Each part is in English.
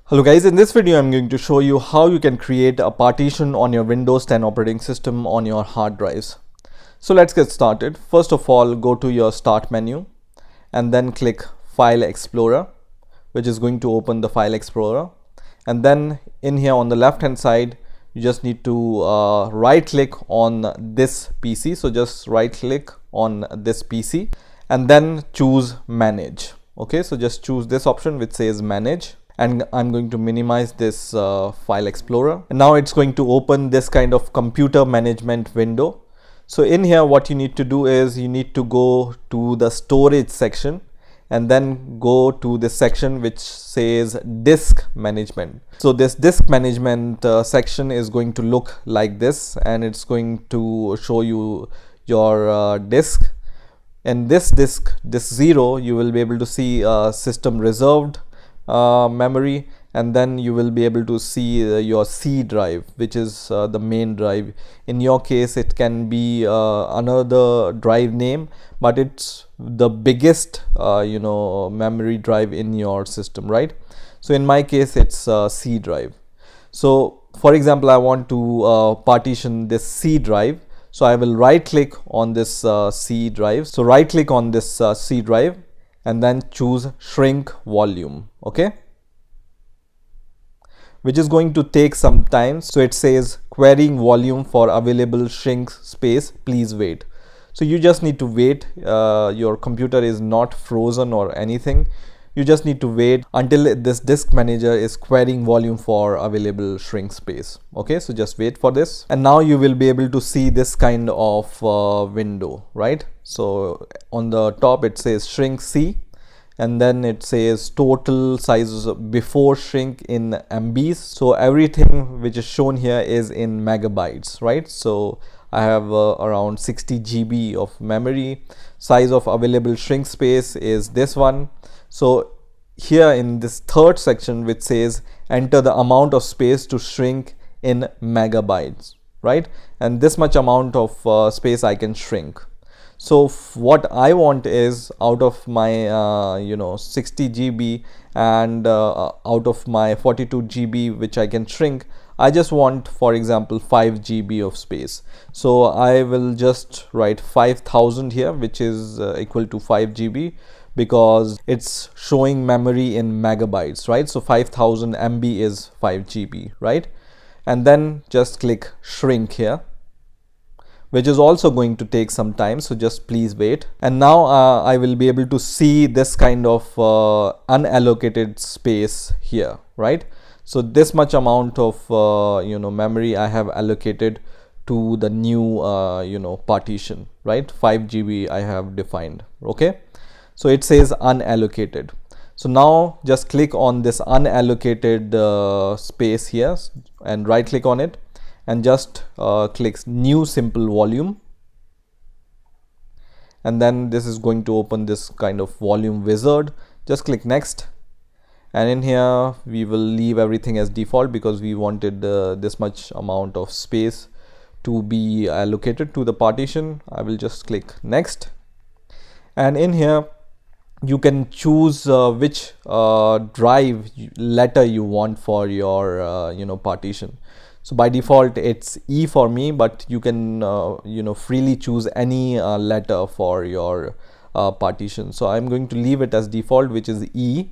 Hello guys, in this video I'm going to show you how you can create a partition on your Windows 10 operating system on your hard drives. So let's get started. First of all, go to your Start menu and then click File Explorer, which is going to open the File Explorer. And then in here on the left hand side, you just need to right click on this PC. So just right click on this PC and then choose Manage. Okay, so just choose this option which says Manage. And I'm going to minimize this File Explorer. And now it's going to open this kind of computer management window. So in here, what you need to do is you need to go to the storage section and then go to this section which says disk management. So this disk management section is going to look like this, and it's going to show you your disk. And this disk 0, you will be able to see system reserved memory, and then you will be able to see your C drive, which is the main drive. In your case it can be another drive name, but it's the biggest memory drive in your system, right? So in my case it's C drive. So for example, I want to partition this C drive. So I will right click on this C drive. So right click on this C drive and then choose shrink volume, okay, which is going to take some time. So it says querying volume for available shrink space, please wait. So you just need to wait. Your computer is not frozen or anything. You just need to wait until this disk manager is querying volume for available shrink space. Okay, so just wait for this. And now you will be able to see this kind of window, right? So on the top it says shrink C, and then it says total size before shrink in MBs. So everything which is shown here is in megabytes, right? So I have around 60 GB of memory. Size of available shrink space is this one. So here in this third section which says enter the amount of space to shrink in megabytes, right? And this much amount of space I can shrink. So what I want is out of my 60 GB and out of my 42 GB which I can shrink, I just want, for example, 5 GB of space. So I will just write 5000 here, which is equal to 5 GB, because it's showing memory in megabytes, right? So 5000 MB is 5 GB, right? And then just click shrink here, which is also going to take some time, so just please wait. And now I will be able to see this kind of unallocated space here, right? So this much amount of memory I have allocated to the new partition, right? 5 GB I have defined. Okay, so it says unallocated. So now just click on this unallocated space here and right click on it and just click new simple volume, and then this is going to open this kind of volume wizard. Just click next, and in here we will leave everything as default because we wanted this much amount of space to be allocated to the partition. I will just click next, and in here you can choose which drive letter you want for your partition. So by default it's E for me, but you can freely choose any letter for your partition. So I'm going to leave it as default, which is E,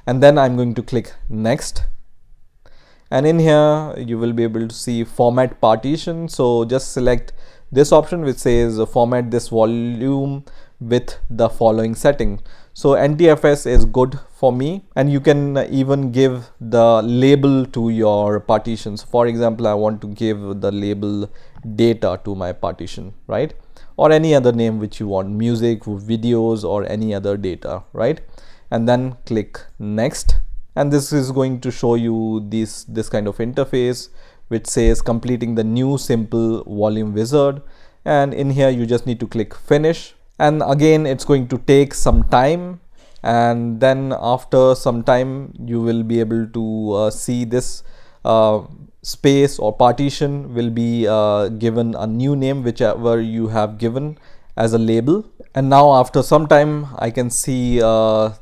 and then I'm going to click next. And in here you will be able to see format partition. So just select this option which says format this volume with the following setting. So NTFS is good for me, and you can even give the label to your partitions. For example, I want to give the label data to my partition, right? Or any other name which you want, music, videos, or any other data, right? And then click next, and this is going to show you this kind of interface which says completing the new simple volume wizard. And in here you just need to click finish, and again it's going to take some time, and then after some time you will be able to see this space or partition will be given a new name whichever you have given as a label. And now after some time I can see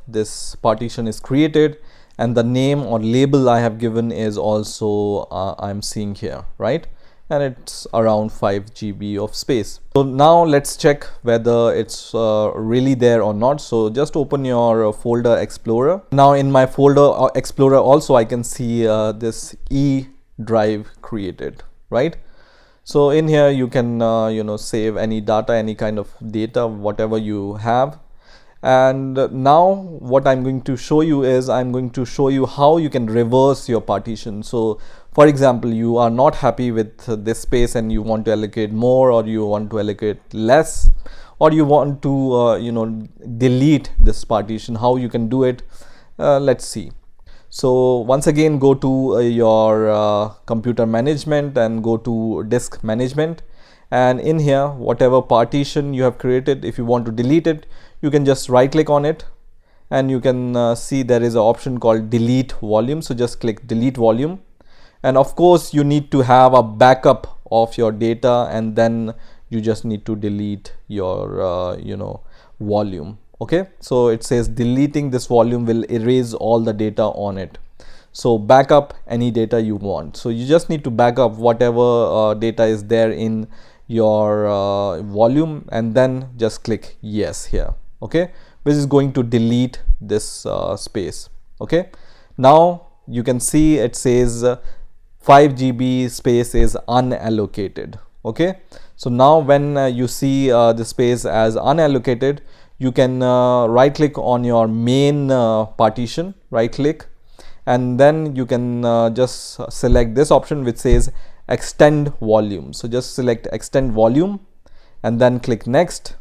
this partition is created, and the name or label I have given is also I'm seeing here, right? And it's around 5 GB of space. So now let's check whether it's really there or not. So just open your folder explorer. Now in my folder explorer also I can see this E drive created, right? So in here you can save any data, any kind of data, whatever you have. And now what I'm going to show you is I'm going to show you how you can reverse your partition. So for example, you are not happy with this space and you want to allocate more, or you want to allocate less, or you want to delete this partition. How you can do it, let's see. So once again, go to your computer management and go to disk management, and in here whatever partition you have created, if you want to delete it, you can just right click on it, and you can see there is an option called delete volume. So just click delete volume, and of course you need to have a backup of your data, and then you just need to delete your volume. Okay, so it says deleting this volume will erase all the data on it. So backup any data you want. So you just need to back up whatever data is there in your volume, and then just click yes here. Okay, which is going to delete this space. Okay, now you can see it says 5 GB space is unallocated. Okay, so now when you see the space as unallocated, you can right click on your main partition, right click, and then you can just select this option which says extend volume. So just select extend volume and then click next,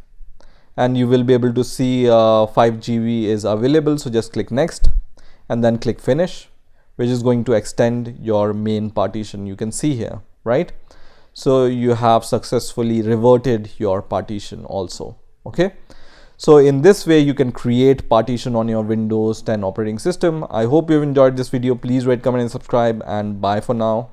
and you will be able to see 5 GB is available. So just click next and then click finish, which is going to extend your main partition. You can see here, right? So you have successfully reverted your partition also. Okay, so in this way you can create partition on your Windows 10 operating system. I hope you've enjoyed this video. Please rate, comment and subscribe, and bye for now.